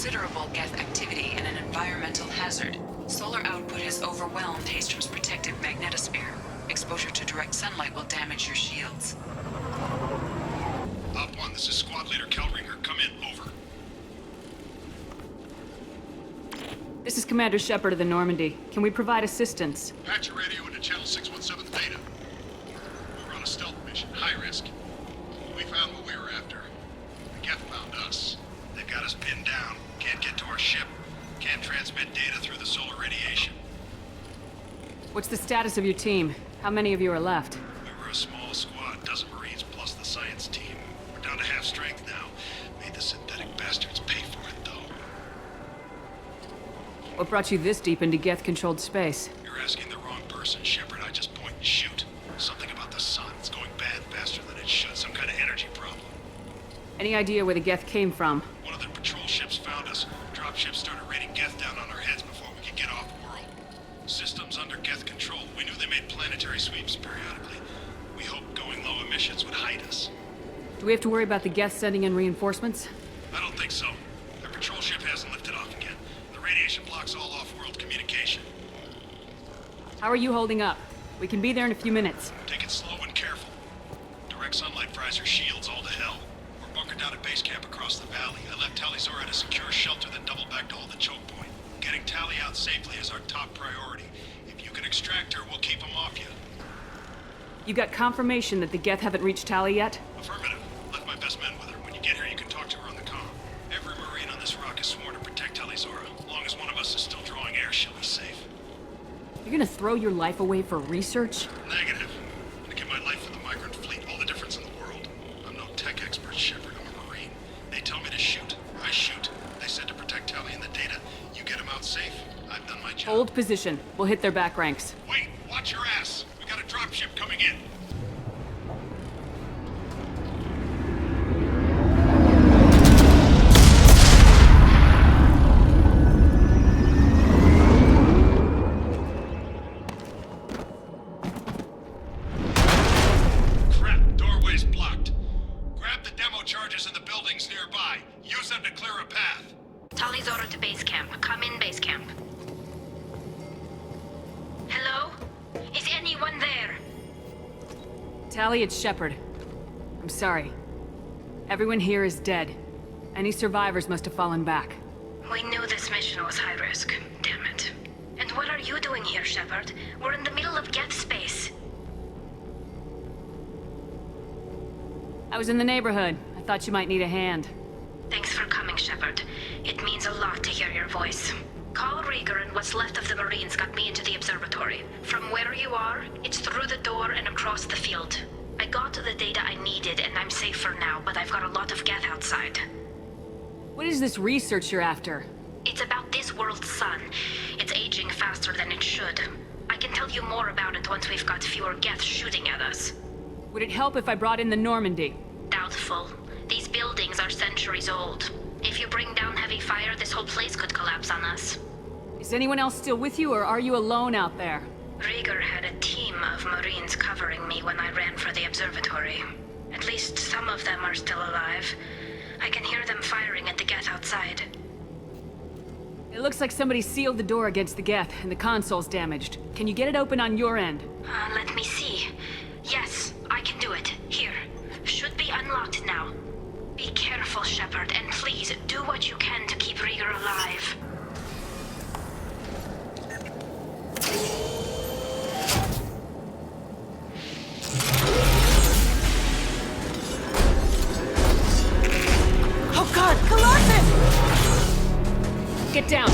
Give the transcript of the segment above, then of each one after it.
considerable Geth activity and an environmental hazard. Solar output has overwhelmed Haystrom's protective magnetosphere. Exposure to direct sunlight will damage your shields. Op 1, this is Squad Leader Kellringer. Come in, over. This is Commander Shepard of the Normandy. Can we provide assistance? Patch your radio into Channel 617 Theta. We're on a stealth mission, high risk. We found what we were after. The Geth found us. They've got us pinned down. Can't get to our ship. Can't transmit data through the solar radiation. What's the status of your team? How many of you are left? We were a small squad, dozen Marines plus the science team. We're down to half strength now. Made the synthetic bastards pay for it, though. What brought you this deep into Geth-controlled space? You're asking the wrong person, Shepard. I just point and shoot. Something about the sun. It's going bad faster than it should. Some kind of energy problem. Any idea where the Geth came from? One of their patrol ships found us. Dropships started raining Geth down on our heads before we could get off-world. Systems under Geth control. We knew they made planetary sweeps periodically. We hoped going low emissions would hide us. Do we have to worry about the Geth sending in reinforcements? I don't think so. Their patrol ship hasn't lifted off again. The radiation blocks all off-world communication. How are you holding up? We can be there in a few minutes. Take it slow and careful. Direct sunlight fries our shields all to hell. We're bunkered down at base camp across the valley. I left Talizora at a secure shelter that doubled back to hold the choke point. Getting Tali out safely is our top priority. If you can extract her, we'll keep them off you. You got confirmation that the Geth haven't reached Tali yet? Affirmative. Left my best men with her. When you get here, you can talk to her on the comm. Every Marine on this rock is sworn to protect Talizora. As long as one of us is still drawing air, she'll be safe. You're gonna throw your life away for research? Negative. I'm gonna give my life for the migrant fleet. All the difference in the world. I'm no tech expert, Shepard. I'm a Marine. They tell me to shoot. I shoot. They said to protect Tali and the data. You get them out safe. I've done my job. Hold position. We'll hit their back ranks. Wait! Watch your ass! We got a dropship coming in. Crap! Doorway's blocked. Grab the demo charges in the buildings nearby. Use them to clear a path. Talizora to base camp. Come in base camp. Hello? Is anyone there? Tali, it's Shepard. I'm sorry. Everyone here is dead. Any survivors must have fallen back. We knew this mission was high risk. Damn it. And what are you doing here, Shepard? We're in the middle of Geth space. I was in the neighborhood. I thought you might need a hand. Thanks for coming, Shepard. It means a lot to hear your voice. Call Rieger and what's left of the Marines got me into the observatory. From where you are, it's through the door and across the field. I got the data I needed and I'm safe for now, but I've got a lot of Geth outside. What is this research you're after? It's about this world's sun. It's aging faster than it should. I can tell you more about it once we've got fewer Geth shooting at us. Would it help if I brought in the Normandy? Doubtful. These buildings are centuries old. If you bring down heavy fire, this whole place could collapse on us. Is anyone else still with you, or are you alone out there? Rieger had a team of Marines covering me when I ran for the observatory. At least some of them are still alive. I can hear them firing at the Geth outside. It looks like somebody sealed the door against the Geth, and the console's damaged. Can you get it open on your end? Let me see. Yes, I can do it. Here. Should be unlocked now. Be careful, Shepard, and please do what you can to keep Rieger alive. Oh God, Colossus! Get down!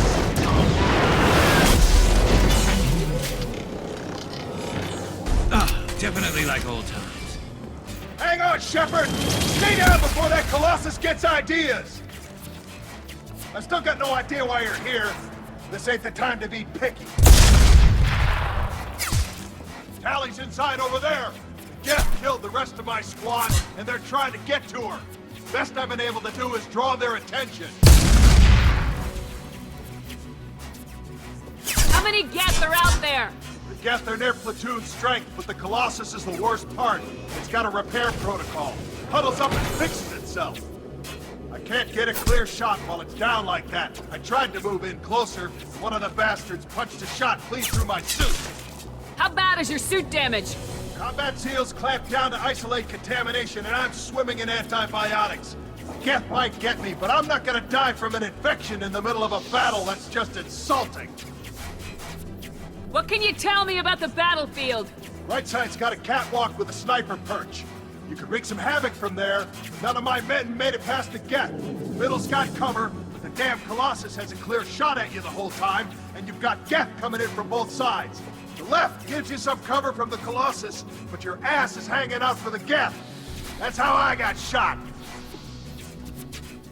Definitely like old times. Hang on, Shepard! Stay down before that Colossus gets ideas! I still got no idea why you're here. This ain't the time to be picky. Tali's inside over there. Geth killed the rest of my squad, and they're trying to get to her. Best I've been able to do is draw their attention. How many Geth are out there? The Geth are near platoon strength, but the Colossus is the worst part. It's got a repair protocol. Huddles up and fixes itself. I Can't get a clear shot while it's down like that. I tried to move in closer. One of the bastards punched a shot clean through my suit. How bad is your suit damage? Combat seals clamped down to isolate contamination, and I'm swimming in antibiotics. Geth might get me, but I'm not gonna die from an infection in the middle of a battle. That's just insulting. What can you tell me about the battlefield? Right side's got a catwalk with a sniper perch. You could wreak some havoc from there, but none of my men made it past the Geth. Middle's got cover, but the damn Colossus has a clear shot at you the whole time, and you've got Geth coming in from both sides. The left gives you some cover from the Colossus, but your ass is hanging out for the Geth. That's how I got shot.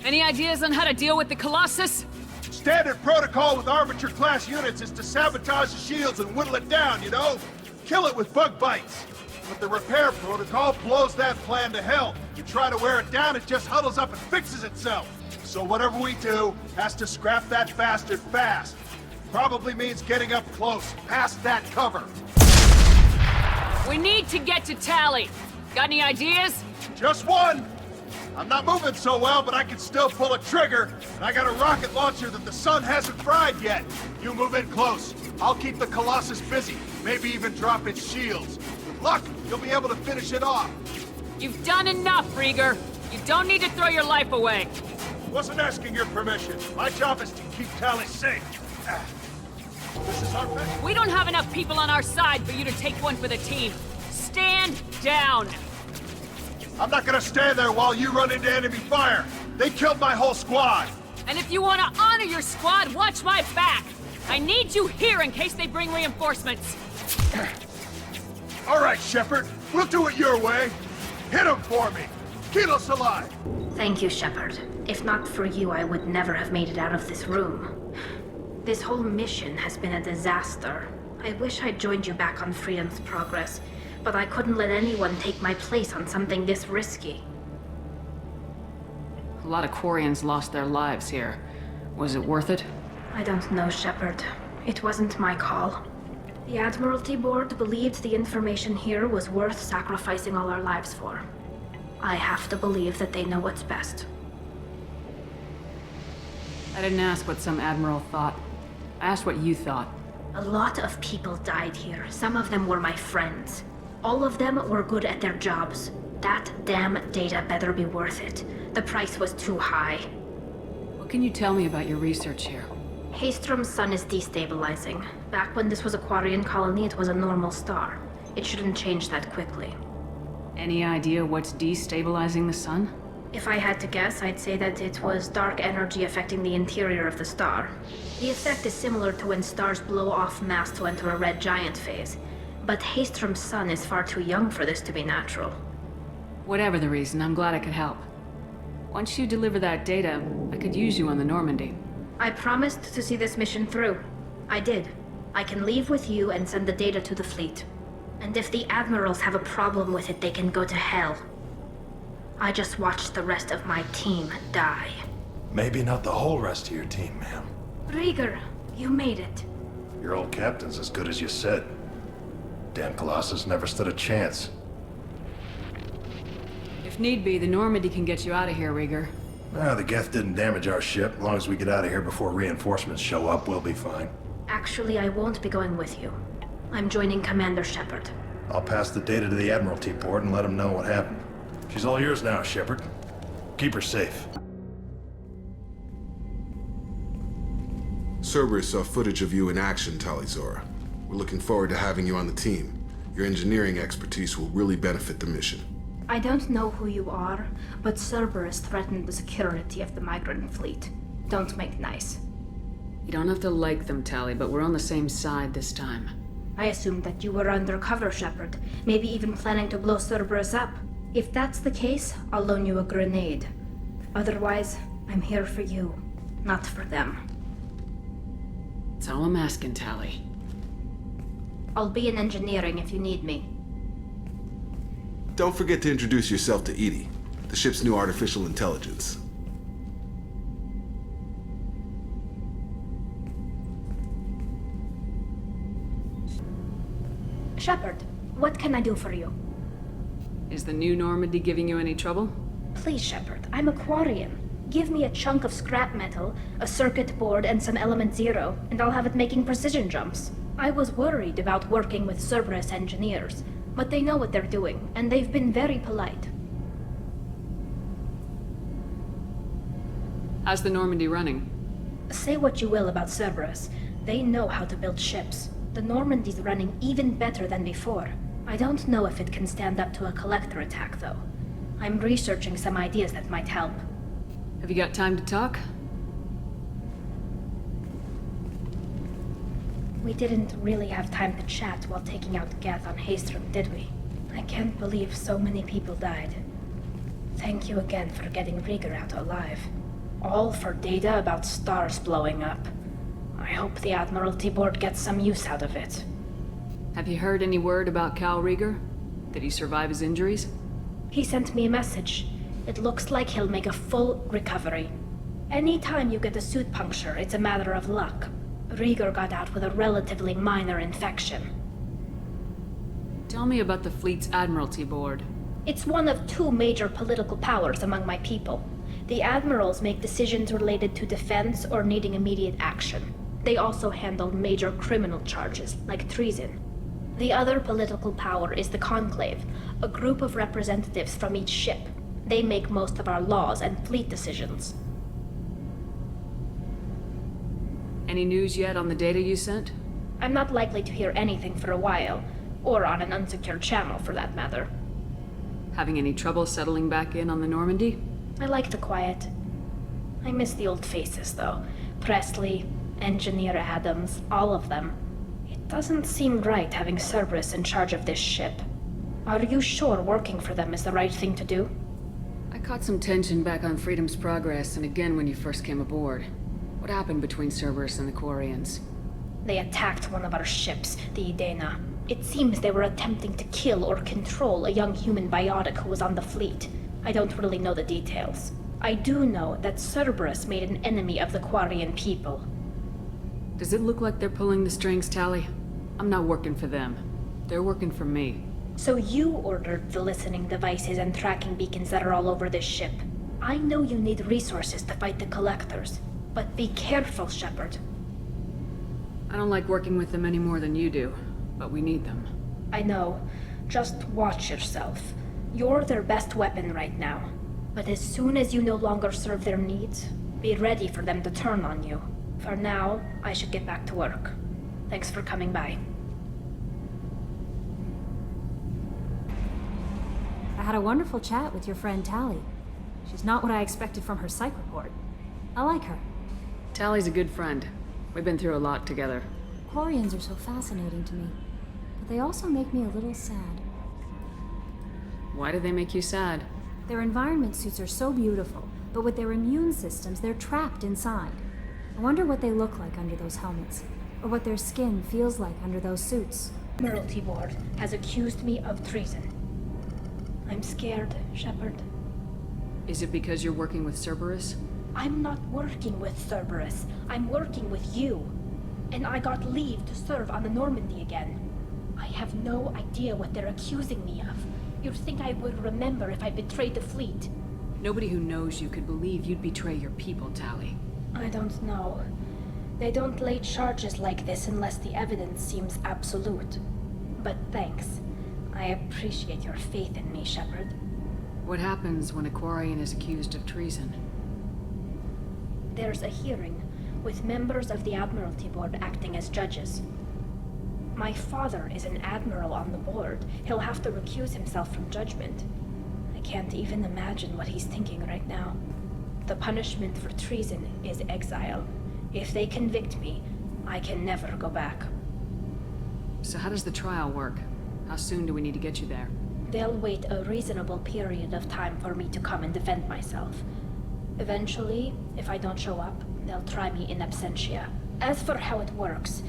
Any ideas on how to deal with the Colossus? Standard protocol with armature-class units is to sabotage the shields and whittle it down, you know? Kill it with bug bites. But the repair protocol blows that plan to hell. You try to wear it down, it just huddles up and fixes itself. So whatever we do has to scrap that bastard fast. Probably means getting up close, past that cover. We need to get to Tally. Got any ideas? Just one! I'm not moving so well, but I can still pull a trigger, and I got a rocket launcher that the sun hasn't fried yet. You move in close. I'll keep the Colossus busy, maybe even drop its shields. With luck, you'll be able to finish it off. You've done enough, Rieger. You don't need to throw your life away. Wasn't asking your permission. My job is to keep Tally safe. This is our best. We don't have enough people on our side for you to take one for the team. Stand down. I'm not gonna stand there while you run into enemy fire. They killed my whole squad. And if you want to honor your squad, watch my back. I need you here in case they bring reinforcements. All right, Shepard. We'll do it your way. Hit him for me. Kilos alive. Thank you, Shepard. If not for you, I would never have made it out of this room. This whole mission has been a disaster. I wish I'd joined you back on Freedom's Progress, but I couldn't let anyone take my place on something this risky. A lot of Quarians lost their lives here. Was it worth it? I don't know, Shepard. It wasn't my call. The Admiralty Board believed the information here was worth sacrificing all our lives for. I have to believe that they know what's best. I didn't ask what some admiral thought. I asked what you thought. A lot of people died here. Some of them were my friends. All of them were good at their jobs. That damn data better be worth it. The price was too high. What can you tell me about your research here? Haystrom's sun is destabilizing. Back when this was a Quarian colony, it was a normal star. It shouldn't change that quickly. Any idea what's destabilizing the sun? If I had to guess, I'd say that it was dark energy affecting the interior of the star. The effect is similar to when stars blow off mass to enter a red giant phase. But Haystrom's sun is far too young for this to be natural. Whatever the reason, I'm glad I could help. Once you deliver that data, I could use you on the Normandy. I promised to see this mission through. I did. I can leave with you and send the data to the fleet. And if the admirals have a problem with it, they can go to hell. I just watched the rest of my team die. Maybe not the whole rest of your team, ma'am. Rieger, you made it. Your old captain's as good as you said. Damn Colossus never stood a chance. If need be, the Normandy can get you out of here, Rieger. The Geth didn't damage our ship. As long as we get out of here before reinforcements show up, we'll be fine. Actually, I won't be going with you. I'm joining Commander Shepard. I'll pass the data to the Admiralty Board and let them know what happened. She's all yours now, Shepard. Keep her safe. Cerberus saw footage of you in action, Talizora. We're looking forward to having you on the team. Your engineering expertise will really benefit the mission. I don't know who you are, but Cerberus threatened the security of the migrant fleet. Don't make nice. You don't have to like them, Tally, but we're on the same side this time. I assumed that you were undercover, Shepard. Maybe even planning to blow Cerberus up. If that's the case, I'll loan you a grenade. Otherwise, I'm here for you, not for them. That's all I'm asking, Tally. I'll be in engineering if you need me. Don't forget to introduce yourself to Edie, the ship's new artificial intelligence. Shepard, what can I do for you? Is the new Normandy giving you any trouble? Please, Shepard, I'm a Quarian. Give me a chunk of scrap metal, a circuit board, and some element zero, and I'll have it making precision jumps. I was worried about working with Cerberus engineers, but they know what they're doing, and they've been very polite. How's the Normandy running? Say what you will about Cerberus, they know how to build ships. The Normandy's running even better than before. I don't know if it can stand up to a collector attack, though. I'm researching some ideas that might help. Have you got time to talk? We didn't really have time to chat while taking out Gath on Haystrom, did we? I can't believe so many people died. Thank you again for getting Rieger out alive. All for data about stars blowing up. I hope the Admiralty Board gets some use out of it. Have you heard any word about Cal Rieger? Did he survive his injuries? He sent me a message. It looks like he'll make a full recovery. Anytime you get a suit puncture, it's a matter of luck. Rieger got out with a relatively minor infection. Tell me about the fleet's Admiralty Board. It's one of two major political powers among my people. The admirals make decisions related to defense or needing immediate action. They also handle major criminal charges, like treason. The other political power is the Conclave, a group of representatives from each ship. They make most of our laws and fleet decisions. Any news yet on the data you sent? I'm not likely to hear anything for a while, or on an unsecured channel for that matter. Having any trouble settling back in on the Normandy? I like the quiet. I miss the old faces, though. Presley, Engineer Adams, all of them. It doesn't seem right having Cerberus in charge of this ship. Are you sure working for them is the right thing to do? I caught some tension back on Freedom's Progress and again when you first came aboard. What happened between Cerberus and the Quarians? They attacked one of our ships, the Idena. It seems they were attempting to kill or control a young human biotic who was on the fleet. I don't really know the details. I do know that Cerberus made an enemy of the Quarian people. Does it look like they're pulling the strings, Tali? I'm not working for them. They're working for me. So you ordered the listening devices and tracking beacons that are all over this ship. I know you need resources to fight the Collectors, but be careful, Shepard. I don't like working with them any more than you do, but we need them. I know. Just watch yourself. You're their best weapon right now. But as soon as you no longer serve their needs, be ready for them to turn on you. For now, I should get back to work. Thanks for coming by. I had a wonderful chat with your friend Tali. She's not what I expected from her psych report. I like her. Tali's a good friend. We've been through a lot together. Quarians are so fascinating to me, but they also make me a little sad. Why do they make you sad? Their environment suits are so beautiful, but with their immune systems, they're trapped inside. I wonder what they look like under those helmets, or what their skin feels like under those suits. Admiralty Board has accused me of treason. I'm scared, Shepard. Is it because you're working with Cerberus? I'm not working with Cerberus. I'm working with you. And I got leave to serve on the Normandy again. I have no idea what they're accusing me of. You'd think I would remember if I betrayed the fleet. Nobody who knows you could believe you'd betray your people, Tali. I don't know. They don't lay charges like this unless the evidence seems absolute. But thanks. I appreciate your faith in me, Shepard. What happens when a Quarian is accused of treason? There's a hearing, with members of the Admiralty Board acting as judges. My father is an admiral on the board. He'll have to recuse himself from judgment. I can't even imagine what he's thinking right now. The punishment for treason is exile. If they convict me, I can never go back. So how does the trial work? How soon do we need to get you there? They'll wait a reasonable period of time for me to come and defend myself. Eventually, if I don't show up, they'll try me in absentia. As for how it works,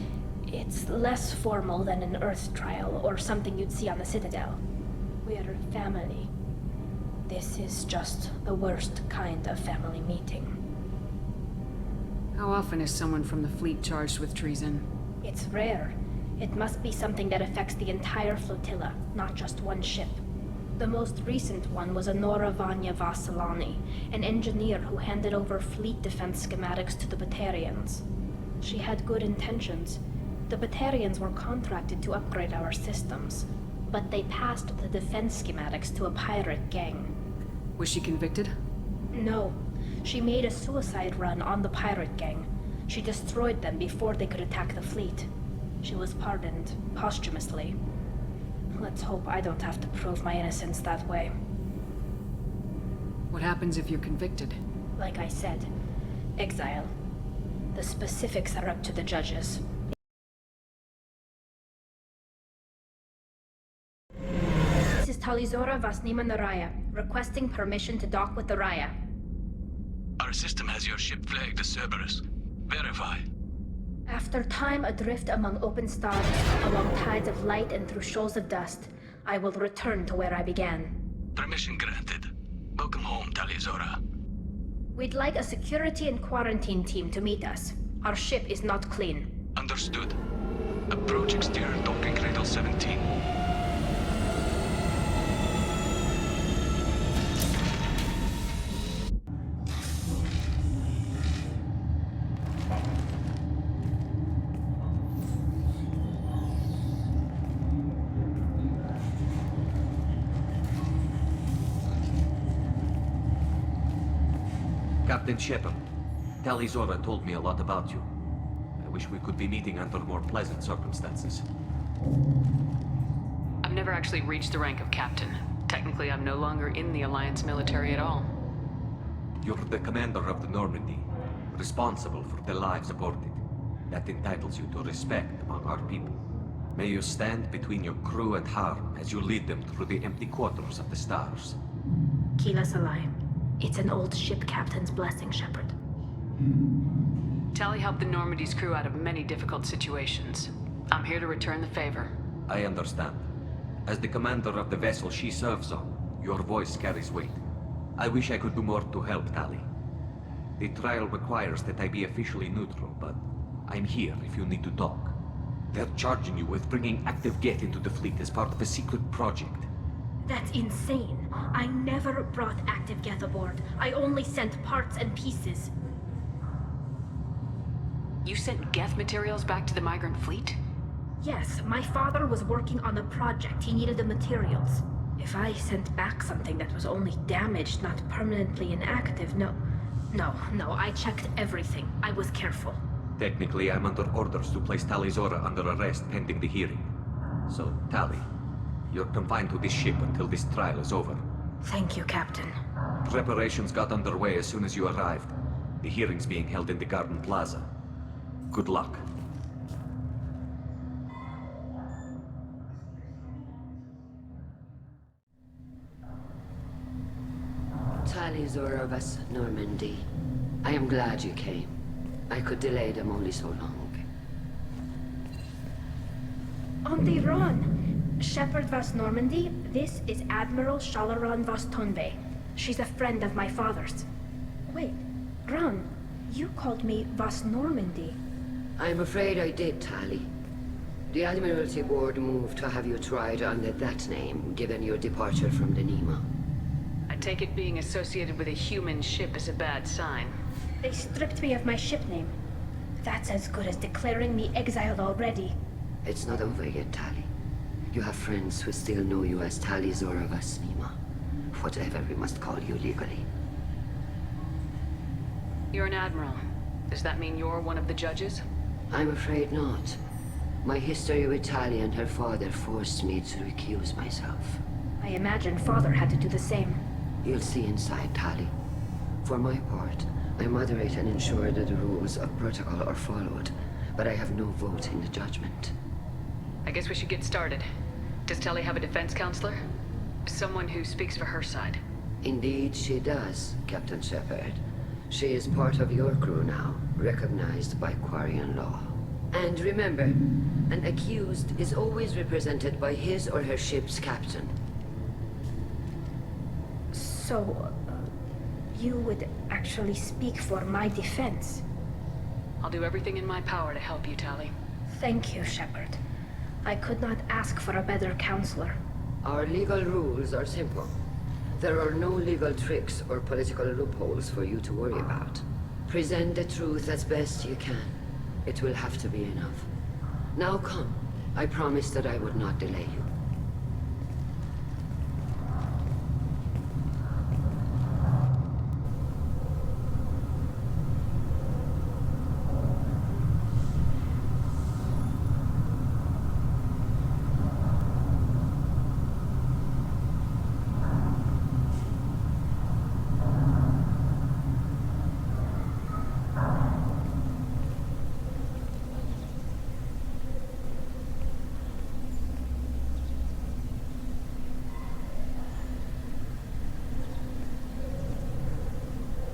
it's less formal than an Earth trial or something you'd see on the Citadel. We're family. This is just the worst kind of family meeting. How often is someone from the fleet charged with treason? It's rare. It must be something that affects the entire flotilla, not just one ship. The most recent one was Anora Vanya Vasilani, an engineer who handed over fleet defense schematics to the Batarians. She had good intentions. The Batarians were contracted to upgrade our systems, but they passed the defense schematics to a pirate gang. Was she convicted? No. She made a suicide run on the pirate gang. She destroyed them before they could attack the fleet. She was pardoned, posthumously. Let's hope I don't have to prove my innocence that way. What happens if you're convicted? Like I said, exile. The specifics are up to the judges. This is Talizora Vasnima Naraya, requesting permission to dock with the Raya. Our system has your ship flagged as Cerberus. Verify. After time adrift among open stars, along tides of light and through shoals of dust, I will return to where I began. Permission granted. Welcome home, Talizora. We'd like a security and quarantine team to meet us. Our ship is not clean. Understood. Approach exterior docking cradle 17. Captain Shepard, Talizora told me a lot about you. I wish we could be meeting under more pleasant circumstances. I've never actually reached the rank of captain. Technically, I'm no longer in the Alliance military at all. You're the commander of the Normandy, responsible for the lives aborted. That entitles you to respect among our people. May you stand between your crew and harm as you lead them through the empty quarters of the stars. Kila Salai. It's an old ship captain's blessing, Shepard. Tali helped the Normandy's crew out of many difficult situations. I'm here to return the favor. I understand. As the commander of the vessel she serves on, your voice carries weight. I wish I could do more to help Tali. The trial requires that I be officially neutral, but I'm here if you need to talk. They're charging you with bringing active Geth into the fleet as part of a secret project. That's insane. I never brought active Geth aboard. I only sent parts and pieces. You sent Geth materials back to the migrant fleet? Yes, my father was working on a project. He needed the materials. If I sent back something that was only damaged, not permanently inactive, no, I checked everything. I was careful. Technically, I'm under orders to place Talizora under arrest pending the hearing. So, Tali, you're confined to this ship until this trial is over. Thank you, Captain. Preparations got underway as soon as you arrived. The hearing's being held in the Garden Plaza. Good luck. Talizora of us, Normandy. I am glad you came. I could delay them only so long. On the run! Shepard Vas Normandy, this is Admiral Shalaran Vas Tonbe. She's a friend of my father's. Wait, Ron, you called me Vas Normandy. I'm afraid I did, Tali. The Admiralty Board moved to have you tried under that name, given your departure from the Nima. I take it being associated with a human ship is a bad sign. They stripped me of my ship name. That's as good as declaring me exiled already. It's not over yet, Tali. You have friends who still know you as Talizora Vasnima. Whatever we must call you legally. You're an admiral. Does that mean you're one of the judges? I'm afraid not. My history with Tali and her father forced me to recuse myself. I imagine father had to do the same. You'll see inside, Tali. For my part, I moderate and ensure that the rules of protocol are followed, but I have no vote in the judgment. I guess we should get started. Does Tali have a defense counselor? Someone who speaks for her side. Indeed she does, Captain Shepard. She is part of your crew now, recognized by Quarian law. And remember, an accused is always represented by his or her ship's captain. So, you would actually speak for my defense? I'll do everything in my power to help you, Tali. Thank you, Shepard. I could not ask for a better counselor. Our legal rules are simple. There are no legal tricks or political loopholes for you to worry about. Present the truth as best you can. It will have to be enough. Now come. I promised that I would not delay you.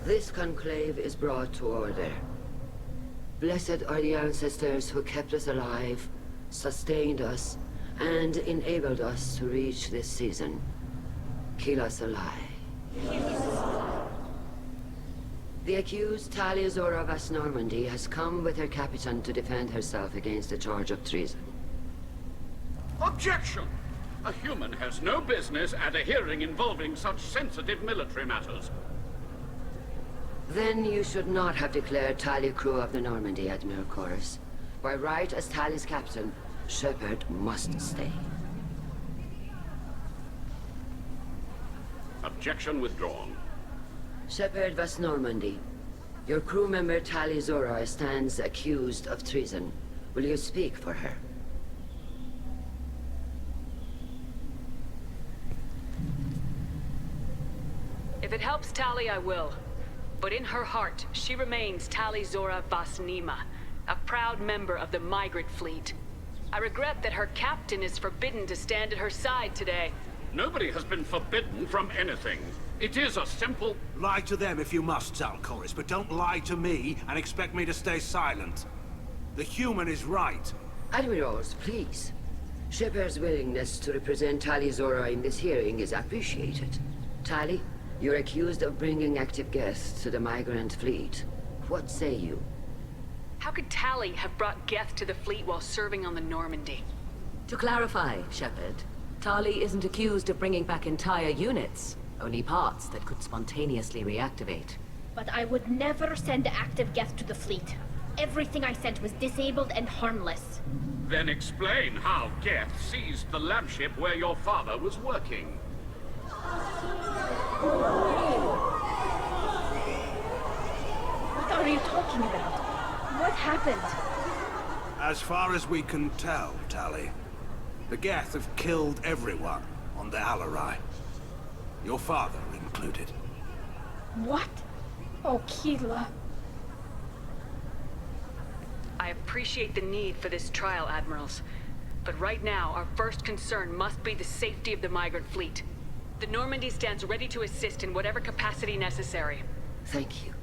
This conclave is brought to order. Blessed are the ancestors who kept us alive, sustained us, and enabled us to reach this season. Keep us alive. The accused Talia Zora Vas Normandy has come with her captain to defend herself against a charge of treason. Objection! A human has no business at a hearing involving such sensitive military matters. Then you should not have declared Talia crew of the Normandy, Admiral Chorus. By right as Talia's captain, Shepard must stay. Objection withdrawn. Shepard Vas Normandy, your crew member Talia Zora stands accused of treason. Will you speak for her? If it helps Tali, I will. But in her heart, she remains Tali Zora Vas Nima, a proud member of the migrant fleet. I regret that her captain is forbidden to stand at her side today. Nobody has been forbidden from anything. It is a simple... Lie to them if you must, Zalcoris, but don't lie to me and expect me to stay silent. The human is right. Admirals, please. Shepard's willingness to represent Talia Zora in this hearing is appreciated. Tali, you're accused of bringing active guests to the migrant fleet. What say you? How could Tali have brought Geth to the fleet while serving on the Normandy? To clarify, Shepard, Tali isn't accused of bringing back entire units, only parts that could spontaneously reactivate. But I would never send active Geth to the fleet. Everything I sent was disabled and harmless. Then explain how Geth seized the lab ship where your father was working. What are you talking about? What happened? As far as we can tell, Tali, the Geth have killed everyone on the Alarai. Your father included. What? Oh, Keela. I appreciate the need for this trial, Admirals. But right now, our first concern must be the safety of the migrant fleet. The Normandy stands ready to assist in whatever capacity necessary. Thank you.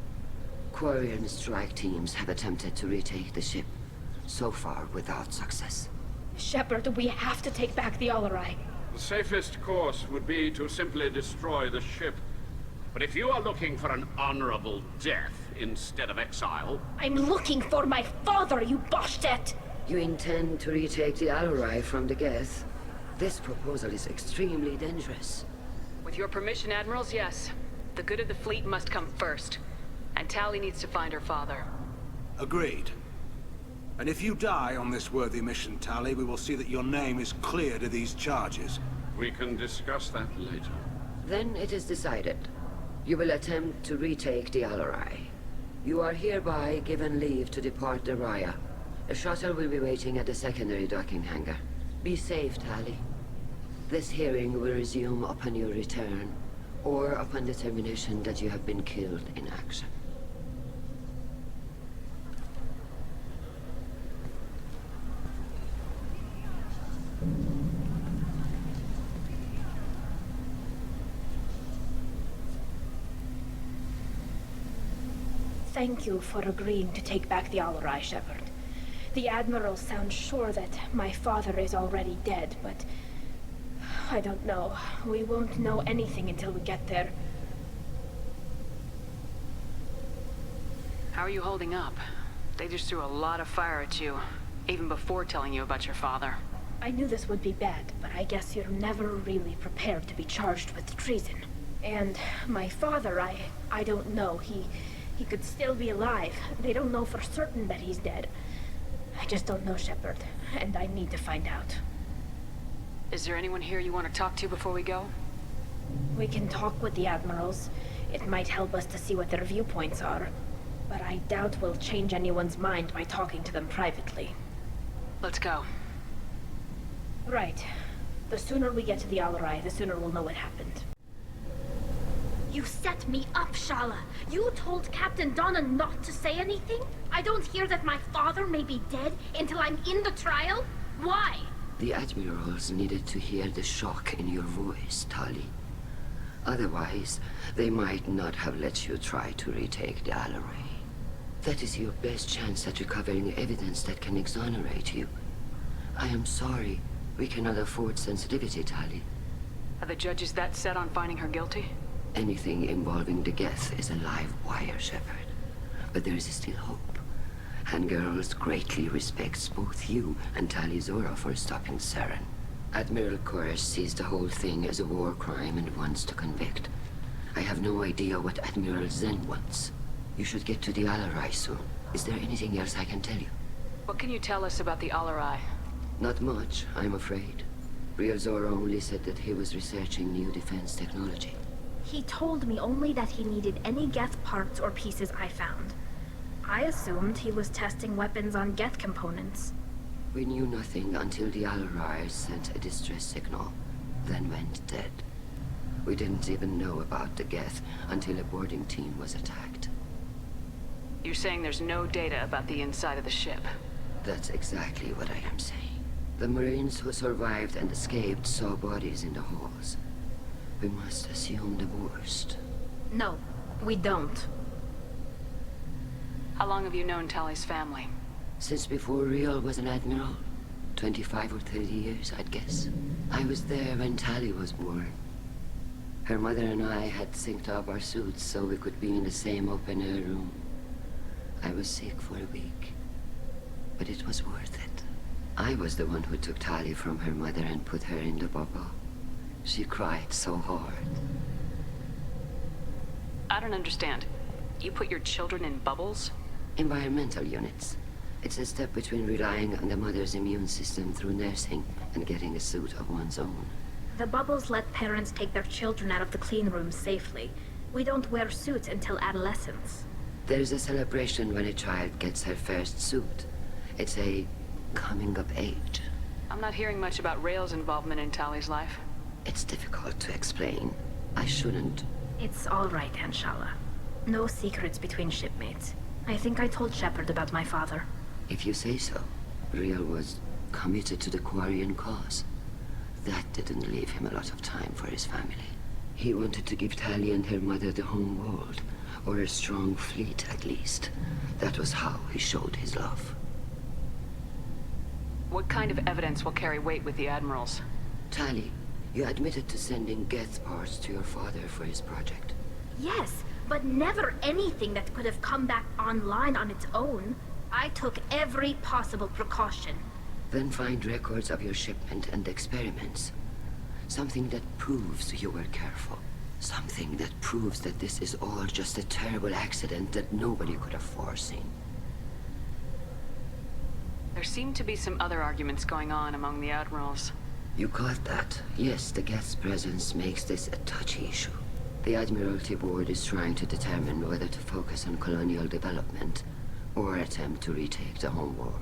Quarian strike teams have attempted to retake the ship, so far without success. Shepard, we have to take back the Alarai. The safest course would be to simply destroy the ship. But if you are looking for an honorable death instead of exile... I'm looking for my father, you bastet! You intend to retake the Alarai from the Geth? This proposal is extremely dangerous. With your permission, Admirals, yes. The good of the fleet must come first. And Tali needs to find her father. Agreed. And if you die on this worthy mission, Tali, we will see that your name is cleared of these charges. We can discuss that later. Then it is decided. You will attempt to retake the Alarai. You are hereby given leave to depart the Raya. A shuttle will be waiting at the secondary docking hangar. Be safe, Tali. This hearing will resume upon your return, or upon determination that you have been killed in action. Thank you for agreeing to take back the Alarai, Shepard. The Admiral sounds sure that my father is already dead, but... I don't know. We won't know anything until we get there. How are you holding up? They just threw a lot of fire at you, even before telling you about your father. I knew this would be bad, but I guess you're never really prepared to be charged with treason. And my father, I don't know. He could still be alive. They don't know for certain that he's dead. I just don't know, Shepard, and I need to find out. Is there anyone here you want to talk to before we go? We can talk with the admirals. It might help us to see what their viewpoints are. But I doubt we'll change anyone's mind by talking to them privately. Let's go. Right. The sooner we get to the Alarai, the sooner we'll know what happened. You set me up, Shala. You told Captain Donna not to say anything? I don't hear that my father may be dead until I'm in the trial? Why? The admirals needed to hear the shock in your voice, Tali. Otherwise, they might not have let you try to retake the Alarai. That is your best chance at recovering evidence that can exonerate you. I am sorry. We cannot afford sensitivity, Tali. Are the judges that set on finding her guilty? Anything involving the Geth is a live wire, Shepard. But there is still hope. And girls greatly respects both you and Tali Zora for stopping Saren. Admiral Koresh sees the whole thing as a war crime and wants to convict. I have no idea what Admiral Zen wants. You should get to the Alarai soon. Is there anything else I can tell you? What can you tell us about the Alarai? Not much, I'm afraid. Real Zora only said that he was researching new defense technology. He told me only that he needed any Geth parts or pieces I found. I assumed he was testing weapons on Geth components. We knew nothing until the Alarai sent a distress signal, then went dead. We didn't even know about the Geth until a boarding team was attacked. You're saying there's no data about the inside of the ship? That's exactly what I am saying. The Marines who survived and escaped saw bodies in the halls. We must assume the worst. No, we don't. How long have you known Tali's family? Since before Real was an admiral. 25 or 30 years, I'd guess. I was there when Tali was born. Her mother and I had synced up our suits so we could be in the same open-air room. I was sick for a week, but it was worth it. I was the one who took Tali from her mother and put her in the bubble. She cried so hard. I don't understand. You put your children in bubbles? Environmental units. It's a step between relying on the mother's immune system through nursing and getting a suit of one's own. The bubbles let parents take their children out of the clean rooms safely. We don't wear suits until adolescence. There's a celebration when a child gets her first suit. It's a coming of age. I'm not hearing much about Rail's involvement in Tali's life. It's difficult to explain. I shouldn't. It's all right, Anshala. No secrets between shipmates. I think I told Shepard about my father. If you say so. Real was committed to the Quarian cause. That didn't leave him a lot of time for his family. He wanted to give Tali and her mother the home world, or a strong fleet at least. That was how he showed his love. What kind of evidence will carry weight with the admirals? Tali, you admitted to sending Geth parts to your father for his project. Yes, but never anything that could have come back online on its own. I took every possible precaution. Then find records of your shipment and experiments. Something that proves you were careful. Something that proves that this is all just a terrible accident that nobody could have foreseen. There seem to be some other arguments going on among the admirals. You caught that? Yes, the Geth's presence makes this a touchy issue. The Admiralty Board is trying to determine whether to focus on colonial development or attempt to retake the home world.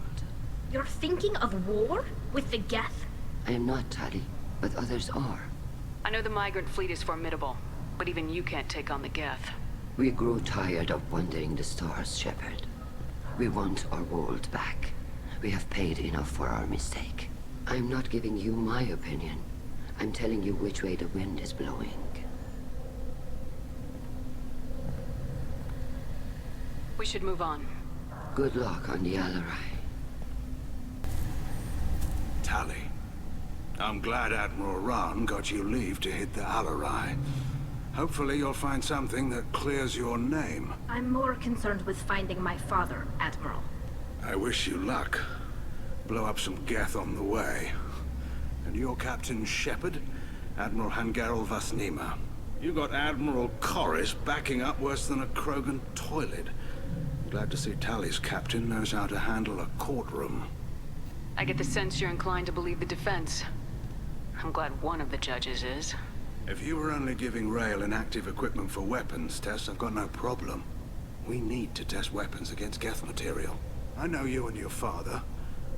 You're thinking of war? With the Geth? I am not, Tali, but others are. I know the migrant fleet is formidable, but even you can't take on the Geth. We grow tired of wandering the stars, Shepard. We want our world back. We have paid enough for our mistake. I'm not giving you my opinion. I'm telling you which way the wind is blowing. We should move on. Good luck on the Alarai. Tali, I'm glad Admiral Rahn got you leave to hit the Alarai. Hopefully you'll find something that clears your name. I'm more concerned with finding my father, Admiral. I wish you luck. Blow up some Geth on the way. And you're Captain Shepard, Admiral Hangarel Vasnima. You got Admiral Corris backing up worse than a Krogan toilet. Glad to see Tali's captain knows how to handle a courtroom. I get the sense you're inclined to believe the defense. I'm glad one of the judges is. If you were only giving Rail inactive equipment for weapons tests, I've got no problem. We need to test weapons against Geth material. I know you and your father.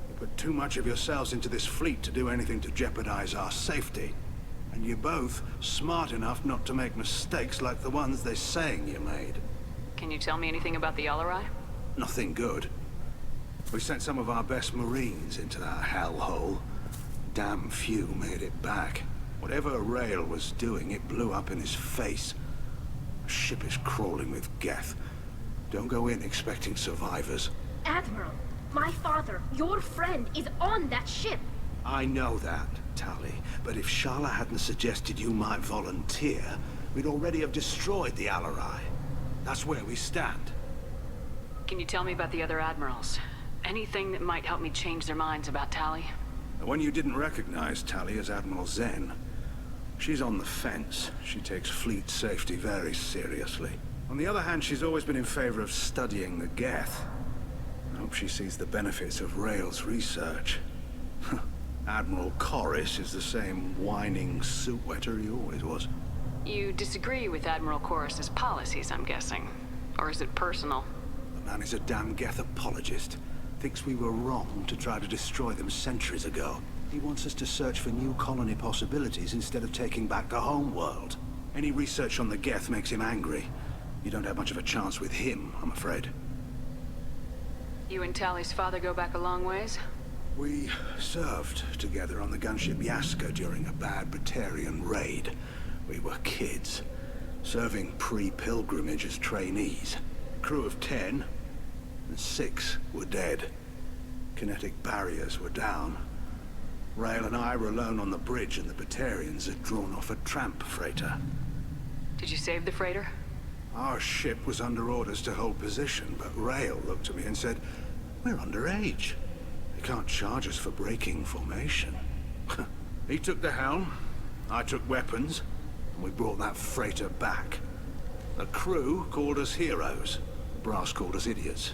You put too much of yourselves into this fleet to do anything to jeopardize our safety. And you're both smart enough not to make mistakes like the ones they're saying you made. Can you tell me anything about the Alarai? Nothing good. We sent some of our best Marines into that hellhole. Damn few made it back. Whatever Rail was doing, it blew up in his face. The ship is crawling with Geth. Don't go in expecting survivors. Admiral, my father, your friend, is on that ship. I know that, Tali, but if Shala hadn't suggested you might volunteer, we'd already have destroyed the Alarai. That's where we stand. Can you tell me about the other admirals? Anything that might help me change their minds about Tali? The one you didn't recognize, Tali, is Admiral Zen. She's on the fence. She takes fleet safety very seriously. On the other hand, she's always been in favor of studying the Geth. I hope she sees the benefits of Rail's research. Admiral Corris is the same whining suit-wetter he always was. You disagree with Admiral Corris's policies, I'm guessing. Or is it personal? The man is a damn Geth apologist. Thinks we were wrong to try to destroy them centuries ago. He wants us to search for new colony possibilities instead of taking back the homeworld. Any research on the Geth makes him angry. You don't have much of a chance with him, I'm afraid. You and Tali's father go back a long ways? We served together on the gunship Yaska during a bad Batarian raid. We were kids, serving pre-pilgrimage as trainees. Crew of 10, and 6 were dead. Kinetic barriers were down. Rail and I were alone on the bridge, and the Batarians had drawn off a tramp freighter. Did you save the freighter? Our ship was under orders to hold position, but Rail looked at me and said, "We're underage. They can't charge us for breaking formation." He took the helm, I took weapons, and we brought that freighter back. The crew called us heroes. The brass called us idiots.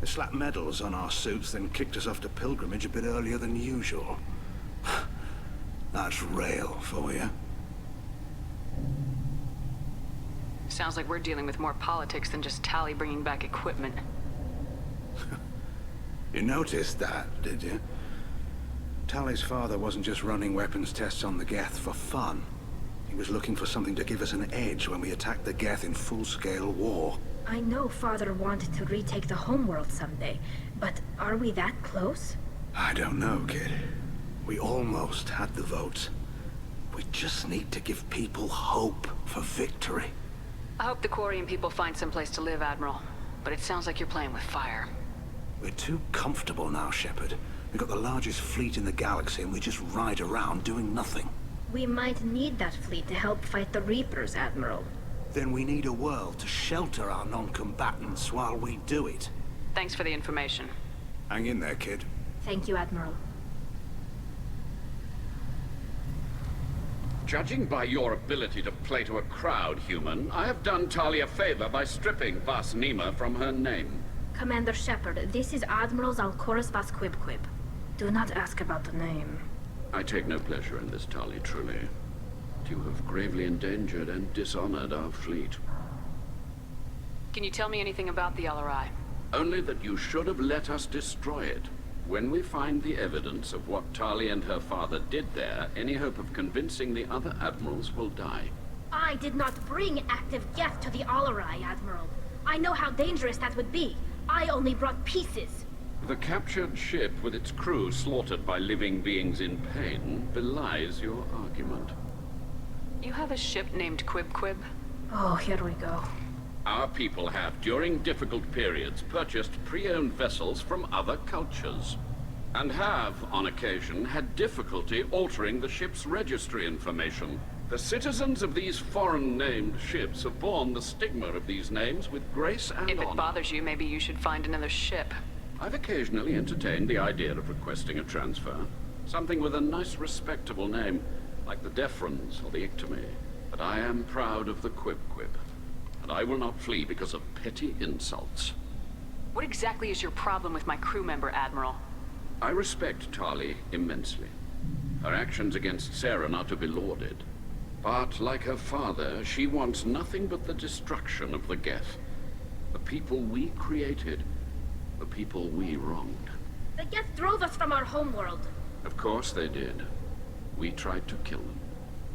They slapped medals on our suits, then kicked us off to pilgrimage a bit earlier than usual. That's Rail for you. Sounds like we're dealing with more politics than just Tali bringing back equipment. You noticed that, did you? Tali's father wasn't just running weapons tests on the Geth for fun. He was looking for something to give us an edge when we attacked the Geth in full-scale war. I know Father wanted to retake the homeworld someday, but are we that close? I don't know, kid. We almost had the votes. We just need to give people hope for victory. I hope the Quarian people find some place to live, Admiral. But it sounds like you're playing with fire. We're too comfortable now, Shepard. We've got the largest fleet in the galaxy and we just ride around doing nothing. We might need that fleet to help fight the Reapers, Admiral. Then we need a world to shelter our non-combatants while we do it. Thanks for the information. Hang in there, kid. Thank you, Admiral. Judging by your ability to play to a crowd, human, I have done Tali a favor by stripping Vasnima from her name. Commander Shepard, this is Admiral Zalkoris Vasquibquib. Do not ask about the name. I take no pleasure in this, Tali, truly. You have gravely endangered and dishonored our fleet. Can you tell me anything about the Alarai? Only that you should have let us destroy it. When we find the evidence of what Tali and her father did there, any hope of convincing the other admirals will die. I did not bring active Geth to the Alarai, Admiral. I know how dangerous that would be. I only brought pieces. The captured ship with its crew slaughtered by living beings in pain belies your argument. You have a ship named Quib? Oh, here we go. Our people have, during difficult periods, purchased pre-owned vessels from other cultures, and have, on occasion, had difficulty altering the ship's registry information. The citizens of these foreign-named ships have borne the stigma of these names with grace and honor. If it bothers you, maybe you should find another ship. I've occasionally entertained the idea of requesting a transfer. Something with a nice, respectable name, like the Defrons or the Ictomy. But I am proud of the Quib-Quib, and I will not flee because of petty insults. What exactly is your problem with my crew member, Admiral? I respect Tali immensely. Her actions against Sarah are not to be lauded. But, like her father, she wants nothing but the destruction of the Geth. The people we created, the people we wronged. The Geth drove us from our homeworld. Of course they did. We tried to kill them.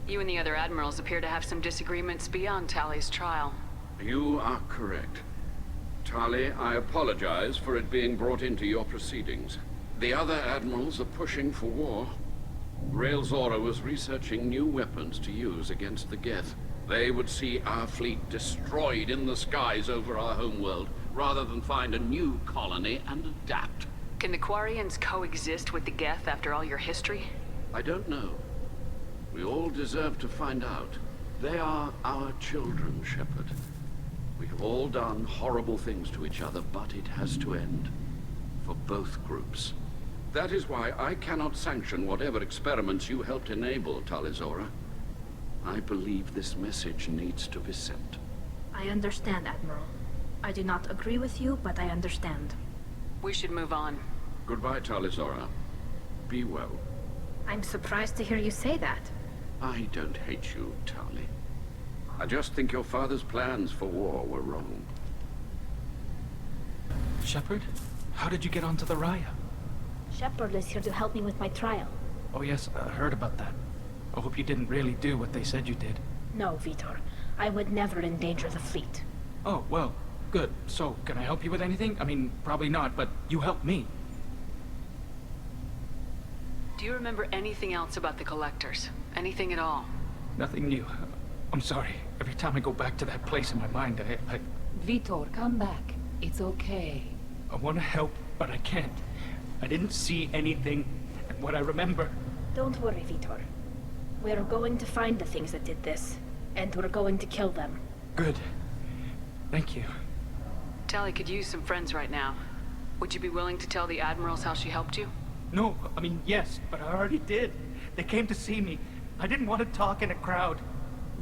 You and the other admirals appear to have some disagreements beyond Tali's trial. You are correct. Tali, I apologize for it being brought into your proceedings. The other admirals are pushing for war. Rael Zora was researching new weapons to use against the Geth. They would see our fleet destroyed in the skies over our homeworld, rather than find a new colony and adapt. Can the Quarians coexist with the Geth after all your history? I don't know. We all deserve to find out. They are our children, Shepard. We have all done horrible things to each other, but it has to end. For both groups. That is why I cannot sanction whatever experiments you helped enable, Tali Zora. I believe this message needs to be sent. I understand, Admiral. I do not agree with you, but I understand. We should move on. Goodbye, Tali Zora. Be well. I'm surprised to hear you say that. I don't hate you, Tali. I just think your father's plans for war were wrong. Shepard? How did you get onto the Raya? Shepard is here to help me with my trial. Oh yes, I heard about that. I hope you didn't really do what they said you did. No, Vitor. I would never endanger the fleet. Oh, well, good. So, can I help you with anything? I mean, probably not, but you helped me. Do you remember anything else about the Collectors? Anything at all? Nothing new. I'm sorry. Every time I go back to that place in my mind, I Vitor, come back. It's okay. I want to help, but I can't. I didn't see anything, and what I remember... Don't worry, Vitor. We're going to find the things that did this, and we're going to kill them. Good. Thank you. Tali could use some friends right now. Would you be willing to tell the Admirals how she helped you? No, I mean, yes, but I already did. They came to see me. I didn't want to talk in a crowd.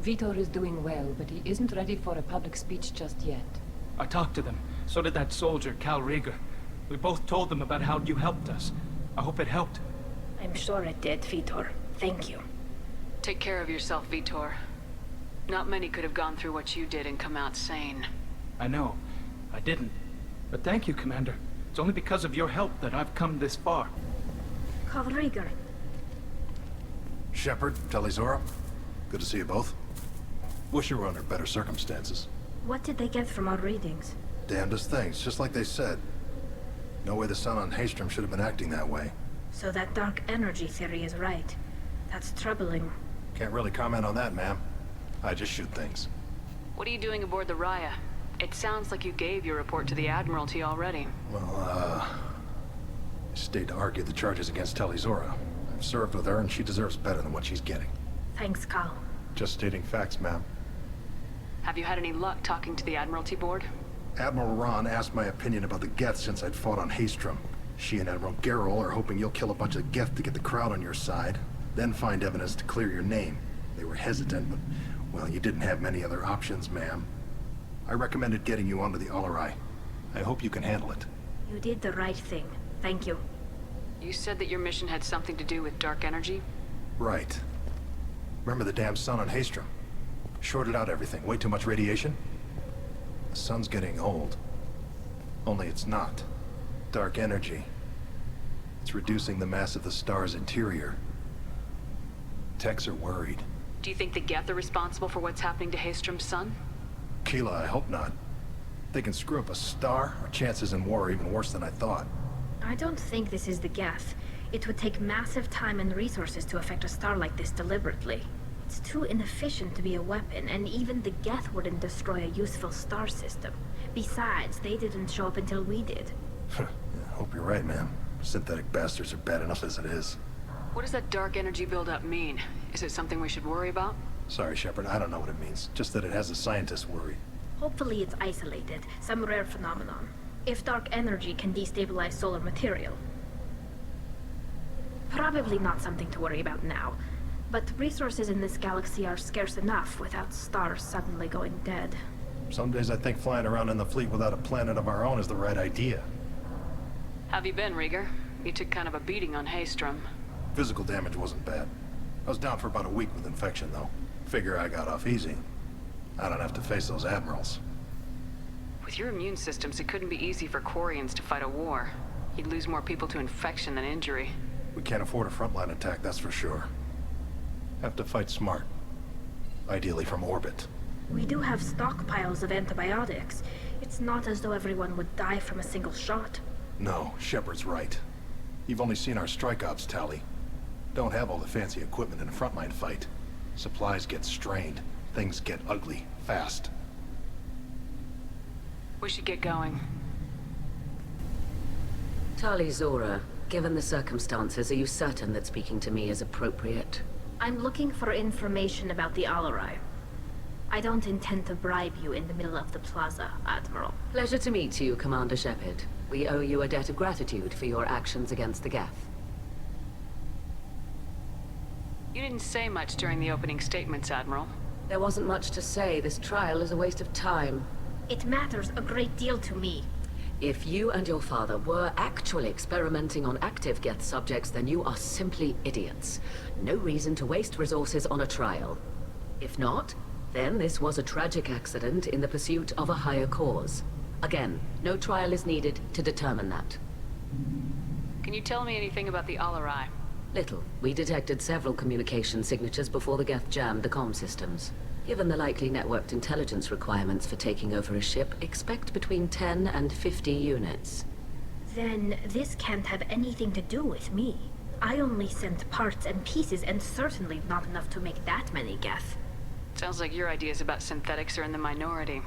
Vitor is doing well, but he isn't ready for a public speech just yet. I talked to them. So did that soldier, Cal Rieger. We both told them about how you helped us. I hope it helped. I'm sure it did, Vitor. Thank you. Take care of yourself, Vitor. Not many could have gone through what you did and come out sane. I know. I didn't. But thank you, Commander. It's only because of your help that I've come this far. Cal Rieger. Shepard, Tali Zora. Good to see you both. Wish you were under better circumstances. What did they get from our readings? Damnedest things, just like they said. No way the sun on Haystrom should have been acting that way. So that dark energy theory is right. That's troubling. Can't really comment on that, ma'am. I just shoot things. What are you doing aboard the Raya? It sounds like you gave your report to the Admiralty already. Well, I stayed to argue the charges against Tali Zora. I've served with her, and she deserves better than what she's getting. Thanks, Cal. Just stating facts, ma'am. Have you had any luck talking to the Admiralty Board? Admiral Ron asked my opinion about the Geth since I'd fought on Haystrom. She and Admiral Gerrel are hoping you'll kill a bunch of Geth to get the crowd on your side, then find evidence to clear your name. They were hesitant, but, well, you didn't have many other options, ma'am. I recommended getting you onto the Alarai. I hope you can handle it. You did the right thing. Thank you. You said that your mission had something to do with dark energy? Right. Remember the damn sun on Haystrom? Shorted out everything. Way too much radiation? The sun's getting old. Only it's not. Dark energy. It's reducing the mass of the star's interior. Techs are worried. Do you think the Geth are responsible for what's happening to Haystrom's sun? Keela, I hope not. If they can screw up a star, our chances in war are even worse than I thought. I don't think this is the Geth. It would take massive time and resources to affect a star like this deliberately. It's too inefficient to be a weapon, and even the Geth wouldn't destroy a useful star system. Besides, they didn't show up until we did. I hope you're right, ma'am. Synthetic bastards are bad enough as it is. What does that dark energy buildup mean? Is it something we should worry about? Sorry, Shepard, I don't know what it means. Just that it has the scientists worried. Hopefully it's isolated, some rare phenomenon. If dark energy can destabilize solar material. Probably not something to worry about now. But resources in this galaxy are scarce enough without stars suddenly going dead. Some days I think flying around in the fleet without a planet of our own is the right idea. Have you been, Rieger? You took kind of a beating on Haystrom. Physical damage wasn't bad. I was down for about a week with infection, though. Figure I got off easy. I don't have to face those admirals. With your immune systems, it couldn't be easy for Quarians to fight a war. You'd lose more people to infection than injury. We can't afford a frontline attack, that's for sure. Have to fight smart. Ideally from orbit. We do have stockpiles of antibiotics. It's not as though everyone would die from a single shot. No, Shepard's right. You've only seen our strike ops tally. Don't have all the fancy equipment in a frontline fight. Supplies get strained. Things get ugly, fast. We should get going. Tali Zora, given the circumstances, are you certain that speaking to me is appropriate? I'm looking for information about the Alarai. I don't intend to bribe you in the middle of the plaza, Admiral. Pleasure to meet you, Commander Shepard. We owe you a debt of gratitude for your actions against the Geth. You didn't say much during the opening statements, Admiral. There wasn't much to say. This trial is a waste of time. It matters a great deal to me. If you and your father were actually experimenting on active Geth subjects, then you are simply idiots. No reason to waste resources on a trial. If not, then this was a tragic accident in the pursuit of a higher cause. Again, no trial is needed to determine that. Can you tell me anything about the Alarai? Little. We detected several communication signatures before the Geth jammed the comm systems. Given the likely networked intelligence requirements for taking over a ship, expect between 10 and 50 units. Then this can't have anything to do with me. I only sent parts and pieces, and certainly not enough to make that many Geth. Sounds like your ideas about synthetics are in the minority.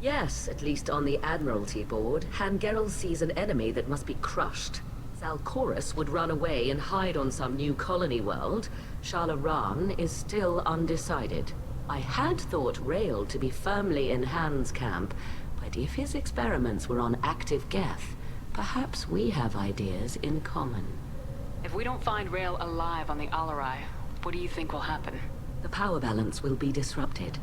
Yes, at least on the Admiralty board, Hangerel sees an enemy that must be crushed. Zalcorus would run away and hide on some new colony world. Shala is still undecided. I had thought Rael to be firmly in Han's camp, but if his experiments were on active Geth, perhaps we have ideas in common. If we don't find Rael alive on the Alarai, what do you think will happen? The power balance will be disrupted.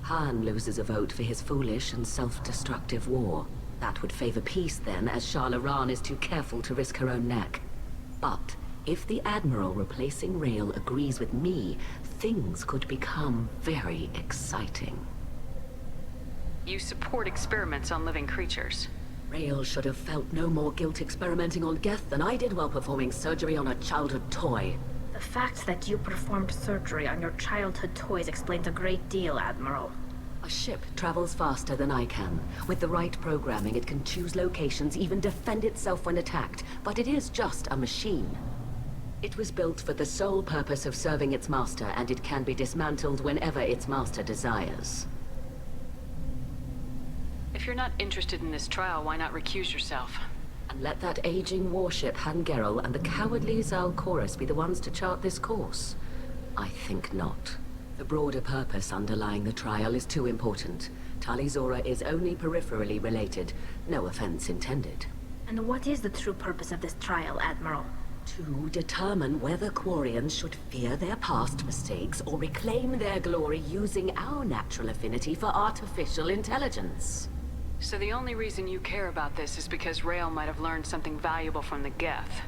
Han loses a vote for his foolish and self-destructive war. That would favor peace then, as Shala is too careful to risk her own neck. But if the Admiral replacing Rael agrees with me, things could become very exciting. You support experiments on living creatures. Rael should have felt no more guilt experimenting on Geth than I did while performing surgery on a childhood toy. The fact that you performed surgery on your childhood toys explains a great deal, Admiral. A ship travels faster than I can. With the right programming, it can choose locations, even defend itself when attacked. But it is just a machine. It was built for the sole purpose of serving its master, and it can be dismantled whenever its master desires. If you're not interested in this trial, why not recuse yourself? And let that aging warship Hangerel and the cowardly Zalcorus be the ones to chart this course? I think not. The broader purpose underlying the trial is too important. Tali Zora is only peripherally related. No offense intended. And what is the true purpose of this trial, Admiral? To determine whether Quarians should fear their past mistakes or reclaim their glory using our natural affinity for artificial intelligence. So the only reason you care about this is because Rael might have learned something valuable from the Geth.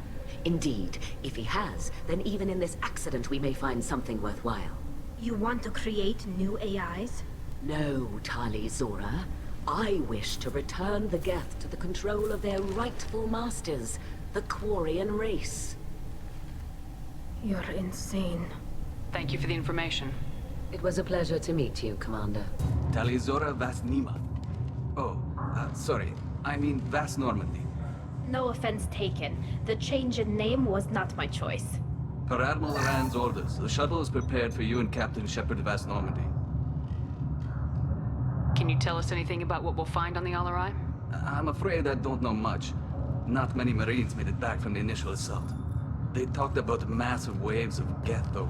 Indeed. If he has, then even in this accident we may find something worthwhile. You want to create new AIs? No, Tali Zora. I wish to return the Geth to the control of their rightful masters, the Quarian race. You're insane. Thank you for the information. It was a pleasure to meet you, Commander. Tali Zora Vasnima. Oh, sorry. I mean Vas Normandy. No offense taken. The change in name was not my choice. Per Admiral Rand's orders, the shuttle is prepared for you and Captain Shepard Vas Normandy. Can you tell us anything about what we'll find on the Alarai? I'm afraid I don't know much. Not many Marines made it back from the initial assault. They talked about massive waves of Geth, though.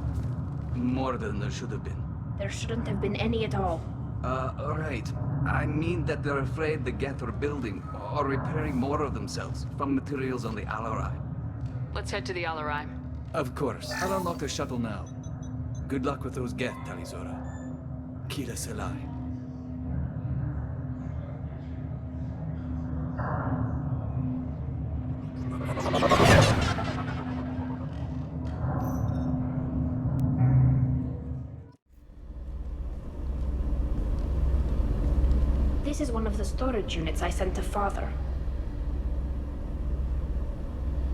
More than there should have been. There shouldn't have been any at all. Right. I mean that they're afraid the Geth are building or repairing more of themselves from materials on the Alarai. Let's head to the Alarai. Of course. I'll unlock the shuttle now. Good luck with those Geth, Talizora. Kira Selai. This is one of the storage units I sent to Father.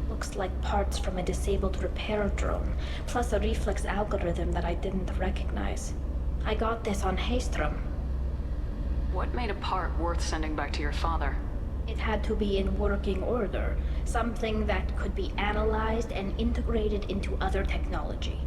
Looks like parts from a disabled repair drone, plus a reflex algorithm that I didn't recognize. I got this on Haystrom. What made a part worth sending back to your father? It had to be in working order, something that could be analyzed and integrated into other technology.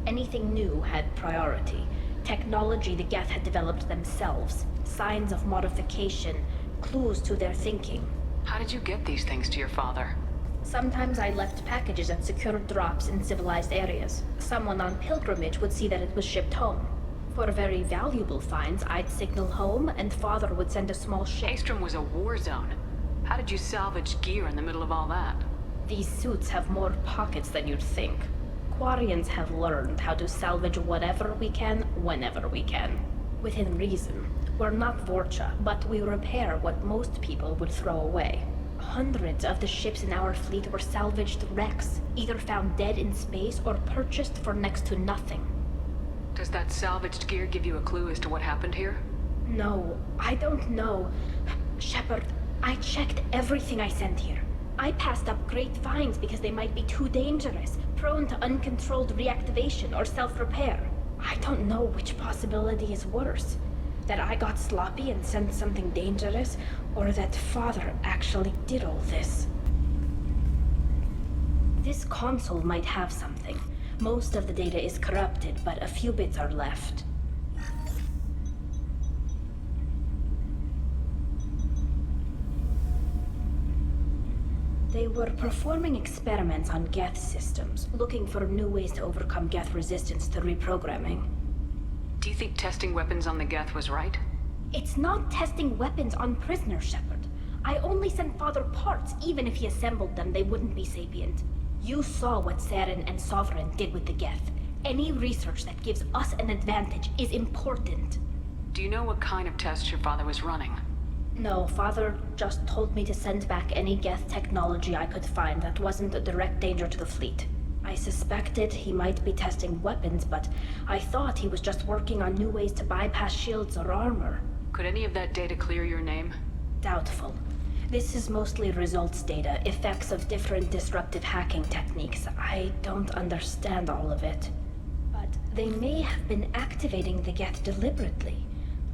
Anything new had priority. Technology the Geth had developed themselves, signs of modification, clues to their thinking. How did you get these things to your father? Sometimes I left packages at secure drops in civilized areas. Someone on pilgrimage would see that it was shipped home. For very valuable finds, I'd signal home, and Father would send a small ship. Haystrom was a war zone. How did you salvage gear in the middle of all that? These suits have more pockets than you'd think. Quarians have learned how to salvage whatever we can, whenever we can. Within reason. We're not Vorcha, but we repair what most people would throw away. Hundreds of the ships in our fleet were salvaged wrecks, either found dead in space or purchased for next to nothing. Does that salvaged gear give you a clue as to what happened here? No, I don't know. Shepard, I checked everything I sent here. I passed up great finds because they might be too dangerous, prone to uncontrolled reactivation or self-repair. I don't know which possibility is worse. That I got sloppy and sent something dangerous, or that Father actually did all this. This console might have something. Most of the data is corrupted, but a few bits are left. They were performing experiments on Geth systems, looking for new ways to overcome Geth resistance to reprogramming. Do you think testing weapons on the Geth was right? It's not testing weapons on prisoners, Shepard. I only sent Father parts. Even if he assembled them, they wouldn't be sapient. You saw what Saren and Sovereign did with the Geth. Any research that gives us an advantage is important. Do you know what kind of tests your father was running? No, Father just told me to send back any Geth technology I could find that wasn't a direct danger to the fleet. I suspected he might be testing weapons, but I thought he was just working on new ways to bypass shields or armor. Could any of that data clear your name? Doubtful. This is mostly results data, effects of different disruptive hacking techniques. I don't understand all of it. But they may have been activating the Geth deliberately.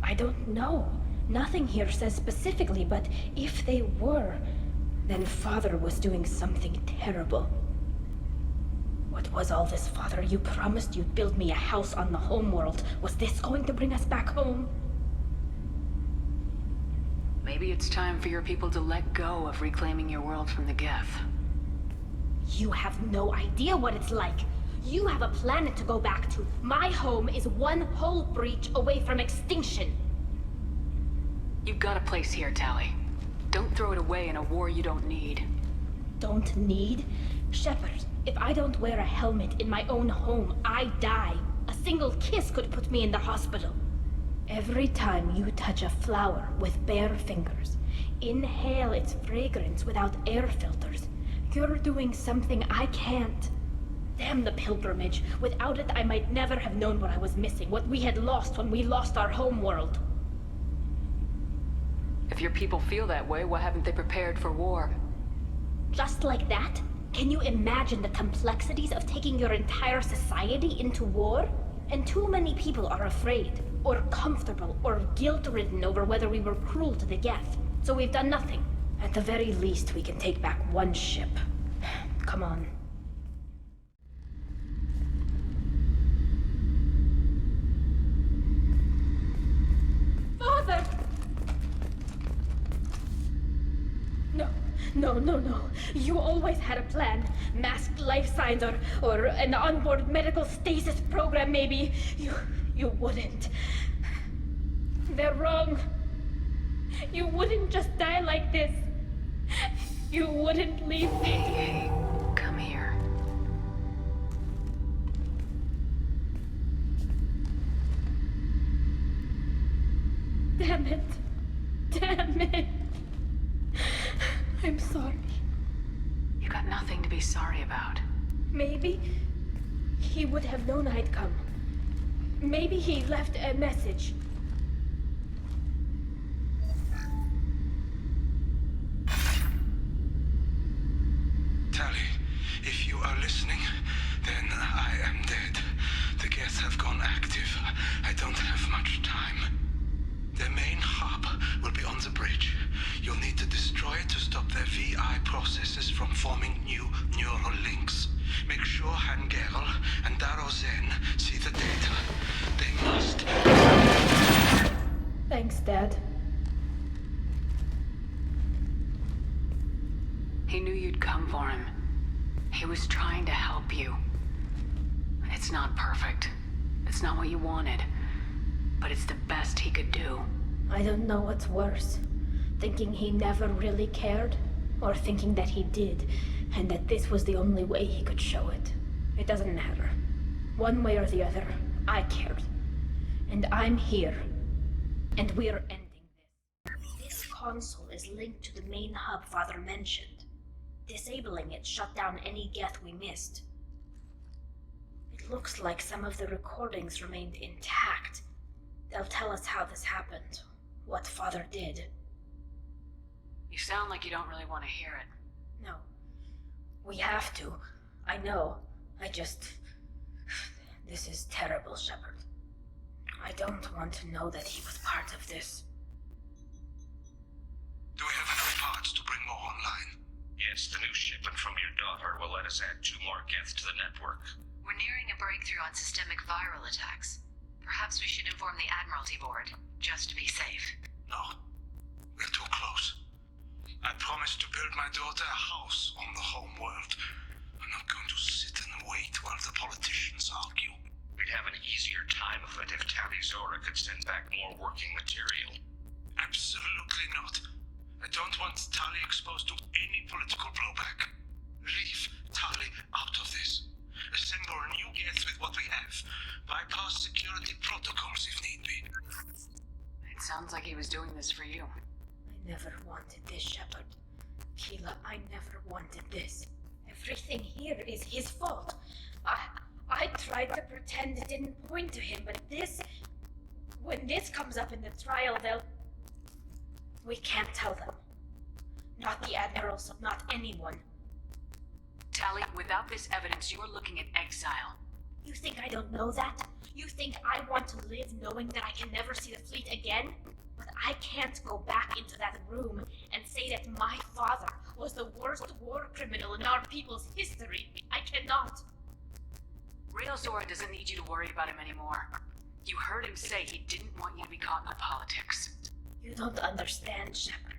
I don't know. Nothing here says specifically, but if they were, then Father was doing something terrible. What was all this, Father? You promised you'd build me a house on the homeworld. Was this going to bring us back home? Maybe it's time for your people to let go of reclaiming your world from the Geth. You have no idea what it's like. You have a planet to go back to. My home is one hull breach away from extinction. You've got a place here, Tali. Don't throw it away in a war you don't need. Don't need? Shepard, if I don't wear a helmet in my own home, I die. A single kiss could put me in the hospital. Every time you touch a flower with bare fingers, inhale its fragrance without air filters, you're doing something I can't. Damn the pilgrimage. Without it, I might never have known what I was missing, what we had lost when we lost our homeworld. If your people feel that way, why haven't they prepared for war? Just like that? Can you imagine the complexities of taking your entire society into war? And too many people are afraid, or comfortable, or guilt-ridden over whether we were cruel to the Geth. So we've done nothing. At the very least, we can take back one ship. Come on. Father! No. You always had a plan. Masked life signs or an onboard medical stasis program, maybe. You wouldn't. They're wrong. You wouldn't just die like this. You wouldn't leave me. Hey. Damn it. Damn it. I'm sorry. You got nothing to be sorry about. Maybe he would have known I'd come. Maybe he left a message. Tally, if you are listening, then I am dead. The Geth have gone active. I don't have much time. Their main hub will be on the bridge. You'll need to destroy it to stop their VI processes from forming new neural links. Make sure Hangerl and Darozen see the data. They must. Thanks, Dad. He knew you'd come for him. He was trying to help you. It's not perfect. It's not what you wanted. But it's the best he could do. I don't know what's worse. Thinking he never really cared, or thinking that he did, and that this was the only way he could show it. It doesn't matter. One way or the other, I cared. And I'm here. And we're ending this. This console is linked to the main hub Father mentioned. Disabling it shut down any Geth we missed. It looks like some of the recordings remained intact. They'll tell us how this happened, what Father did. You sound like you don't really want to hear it. No. We have to. I know. This is terrible, Shepard. I don't want to know that he was part of this. Do we have enough parts to bring more online? Yes, the new shipment from your daughter will let us add 2 more Geth to the network. We're nearing a breakthrough on systemic viral attacks. Perhaps we should inform the Admiralty Board, just to be safe. No. We're too close. I promised to build my daughter a house on the home world. I'm not going to sit and wait while the politicians argue. We'd have an easier time of it if Tally Zora could send back more working material. Absolutely not. I don't want Tali exposed to any political blowback. Leave Tali out of this. Assemble new Geth with what we have. Bypass security protocols if need be. It sounds like he was doing this for you. I never wanted this, Shepard. Keela, I never wanted this. Everything here is his fault. I tried to pretend it didn't point to him, but when this comes up in the trial, we can't tell them. Not the Admirals, not anyone. Tally, without this evidence, you're looking at exile. You think I don't know that? You think I want to live knowing that I can never see the fleet again? But I can't go back into that room and say that my father was the worst war criminal in our people's history. I cannot. Rail Zora doesn't need you to worry about him anymore. You heard him say he didn't want you to be caught in the politics. You don't understand, Shepard.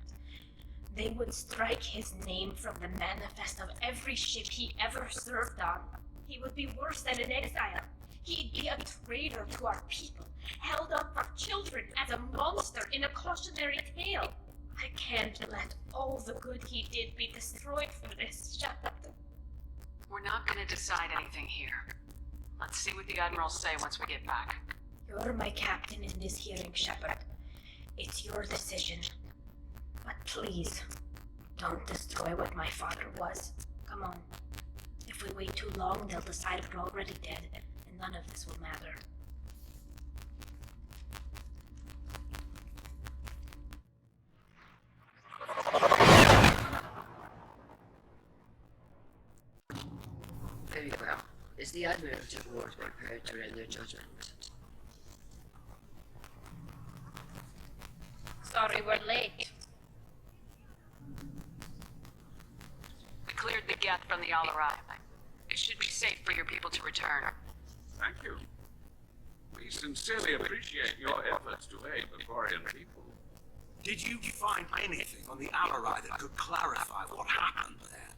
They would strike his name from the manifest of every ship he ever served on. He would be worse than an exile. He'd be a traitor to our people, held up for children as a monster in a cautionary tale. I can't let all the good he did be destroyed for this, Shepard. We're not gonna decide anything here. Let's see what the Admirals say once we get back. You're my captain in this hearing, Shepard. It's your decision. But please, don't destroy what my father was. Come on. If we wait too long, they'll decide we're already dead, and none of this will matter. Very well. Is the Admiralty Board prepared to render judgment? Sorry we're late. We cleared the Geth from the Alarai. It should be safe for your people to return. Thank you. We sincerely appreciate your efforts to aid the Quarian people. Did you find anything on the Alarai that could clarify what happened there?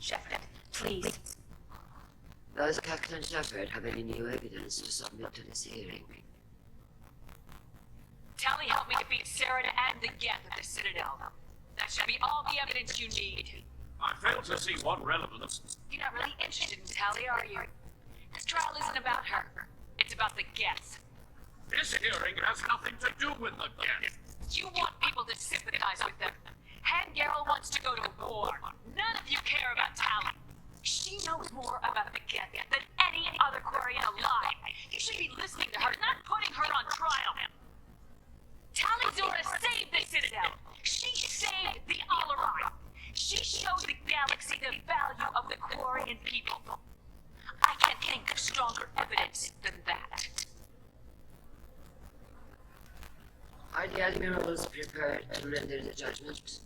Shepard, please. Does Captain Shepard have any new evidence to submit to this hearing? Tally helped me defeat Sarada and the Geth at the Citadel. That should be all the evidence you need. I fail to see what relevance. You're not really interested in Tally, are you? This trial isn't about her. It's about the Geth. This hearing has nothing to do with the Geth. You want people to sympathize with them. Geralt wants to go to war. None of you care about Tali. She knows more about the Geth than any other Quarian alive. You should be listening to her, not putting her on trial. Tali Zora saved the Citadel. She saved the Alarai. She showed the galaxy the value of the Quarian people. I can't think of stronger evidence than that. Are the admirals prepared to render the judgment?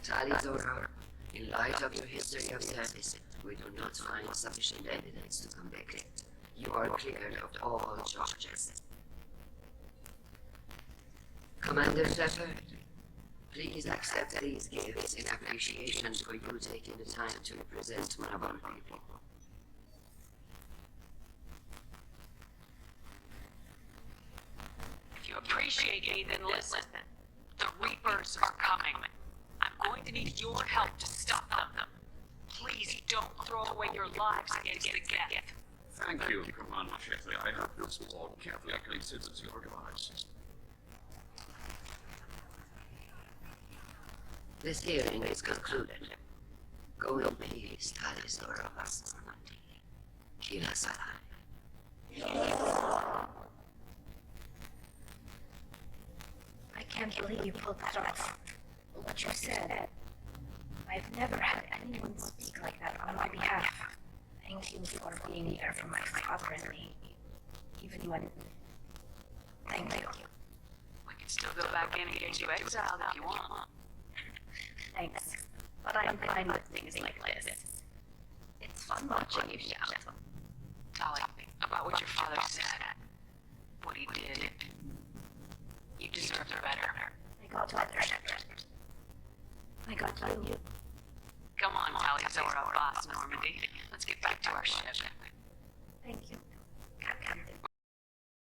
Tali Zora, in light of your history of service, we do not find sufficient evidence to convict. You are cleared of all charges. Commander Shepard, please accept these gifts in appreciation for you taking the time to represent one of our people. If you appreciate me, then listen. The Reapers are coming. I'm going to need your help to stop them. Please don't throw away your lives against the Geth. Thank you, Commander Shepard. I hope this war carefully considers your advice. This hearing is concluded. Go in peace, Tali Zora Basnima. Kira Sarai. I can't believe you pulled that off. What you said. I've never had anyone speak like that on my behalf. Thank you for being there for my father and me. Even when... Thank you. We can still go back in and get you exiled if you want. Thanks. But I'm fine with things like this. It's fun watching you shout. Tali, about what your father said, what he did, you deserve better. I got better, Shepard. I got you. Come on, Tali Zora, boss Normandy. Let's get back to our ship. Thank you.